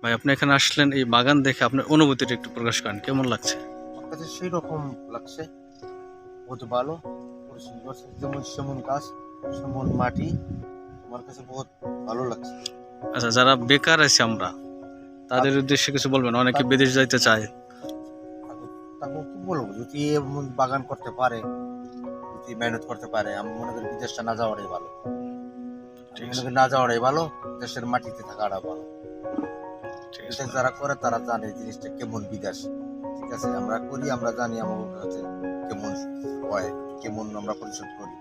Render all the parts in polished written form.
ভাই আপনি এখানে আসলেন, এই বাগান দেখে আপনার অনুভূতিটা একটু প্রকাশ করেন, কেমন লাগছে? আমার কাছে সেই রকম লাগছে, বহুত ভালো পরিশ্রম করছে, যেমন সেমন গাছ, সেমন মাটি, আমার কাছে বহুত ভালো লাগছে। আচ্ছা, যারা বেকার আছে আমরা, তাদের উদ্দেশ্যে কিছু বলবেন? অনেকে বিদেশ যাইতে চায়। তাকে কি বলবো, যদি এমন বাগান করতে পারে, যদি মেহনত করতে পারে, আমি মনে করি বিদেশটা না যাওয়াটাই ভালো। আমি মনে করি না যাওয়াটাই ভালো, দেশের মাটিতে থাকাটা ভালো। বিদেশ যারা করে তারা জানে জিনিসটা কেমন বিদেশ। ঠিক আছে, আমরা করি, আমরা জানি আমার কাছে কেমন হয়, কেমন আমরা পরিশোধ করি।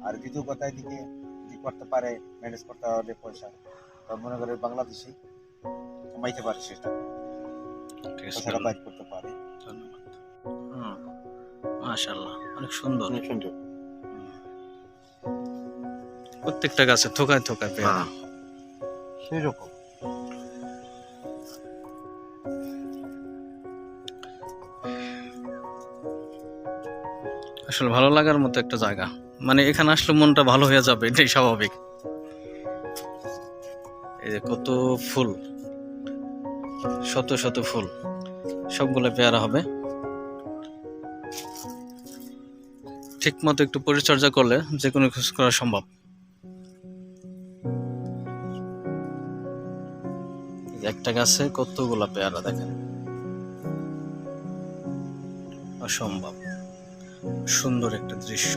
আর দ্বিতীয় কথা, এদিকে যদি করতে পারে, ম্যানেজ করতে পারলে পয়সা, তা মনে করে বাংলাদেশে কমাইতে পারে, সেটা পয়সাটা বাইর করতে পারে। ধন্যবাদ। মাশাআল্লাহ, অনেক সুন্দর। অনেক সুন্দর। প্রত্যেকটা গাছে থোকায় থোকায় পেয়ারা। সেই রকম আসলে ভালো লাগার মতো একটা জায়গা, মানে এখানে আসলে মনটা ভালো হয়ে যাবে, এটাই স্বাভাবিক। এই যে কত ফুল, শত শত ফুল, সবগুলো পেয়ারা হবে। ঠিক মতো একটু পরিচর্যা করলে যে কোনো কিছু করা সম্ভব। একটা গাছে কতগুলা পেয়ারা দেখেন, অসম্ভব সুন্দর একটা দৃশ্য।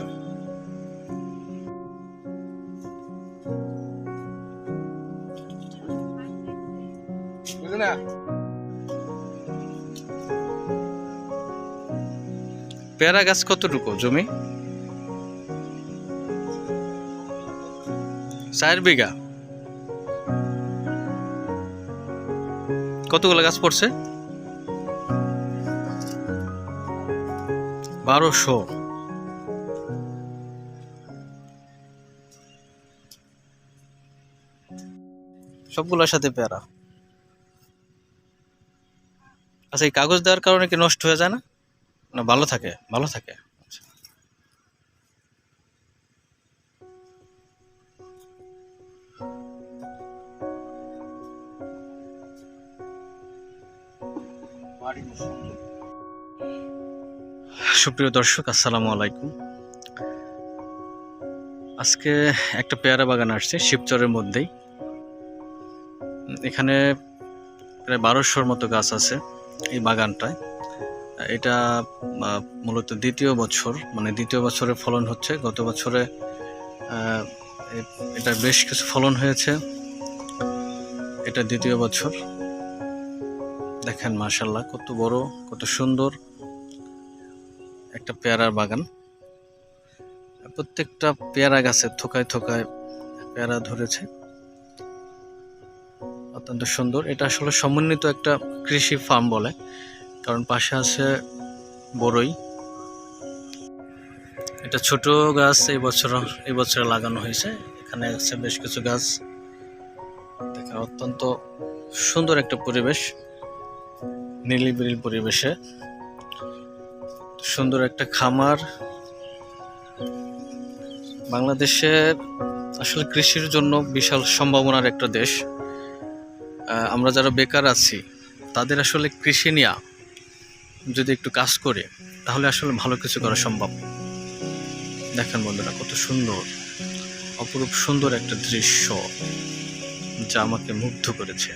পেয়ারা গাছ কতটুকু জমি? 4 বিঘা। কতগুলো গাছ পড়ছে? 1200। সবগুলোর সাথে পেয়ারা। আচ্ছা, এই কাগজ দেওয়ার কারণে কি নষ্ট হয়ে যায় না? না, ভালো থাকে? ভালো থাকে। আচ্ছা। সুপ্রিয় দর্শক, আসসালামু আলাইকুম। আজকে একটা পেয়ারা বাগান আসছে শিবচরের মধ্যেই। এখানে প্রায় 1200-র মতো গাছ আছে এই বাগানটায়। এটা মূলত দ্বিতীয় বছর, মানে দ্বিতীয় বছরে ফলন হচ্ছে। গত বছরে এটা বেশ কিছু ফলন হয়েছে, এটা দ্বিতীয় বছর। দেখেন মাশাআল্লাহ, কত বড়, কত সুন্দর একটা পেয়ারার বাগান। প্রত্যেকটা পেয়ারা গাছে থোকায় থোকায় পেয়ারা ধরেছে, অত্যন্ত সুন্দর। এটা আসলে সমন্বিত একটা কৃষি ফার্ম বলে, কারণ পাশে আছে বড়ই। এটা ছোট গাছ, এই বছরে লাগানো হয়েছে। এখানে আছে বেশ কিছু গাছ। দেখেন অত্যন্ত সুন্দর একটা পরিবেশ, নিরিবিলি পরিবেশে সুন্দর একটা খামার। বাংলাদেশে আসলে কৃষির জন্য বিশাল সম্ভাবনার একটা দেশ। আমরা যারা বেকার আছি, তাদের আসলে কৃষি নিয়ে যদি একটু কাজ করে, তাহলে আসলে ভালো কিছু করা সম্ভব। দেখেন বন্ধুরা, কত সুন্দর, অপরূপ সুন্দর একটা দৃশ্য, যা আমাকে মুগ্ধ করেছে।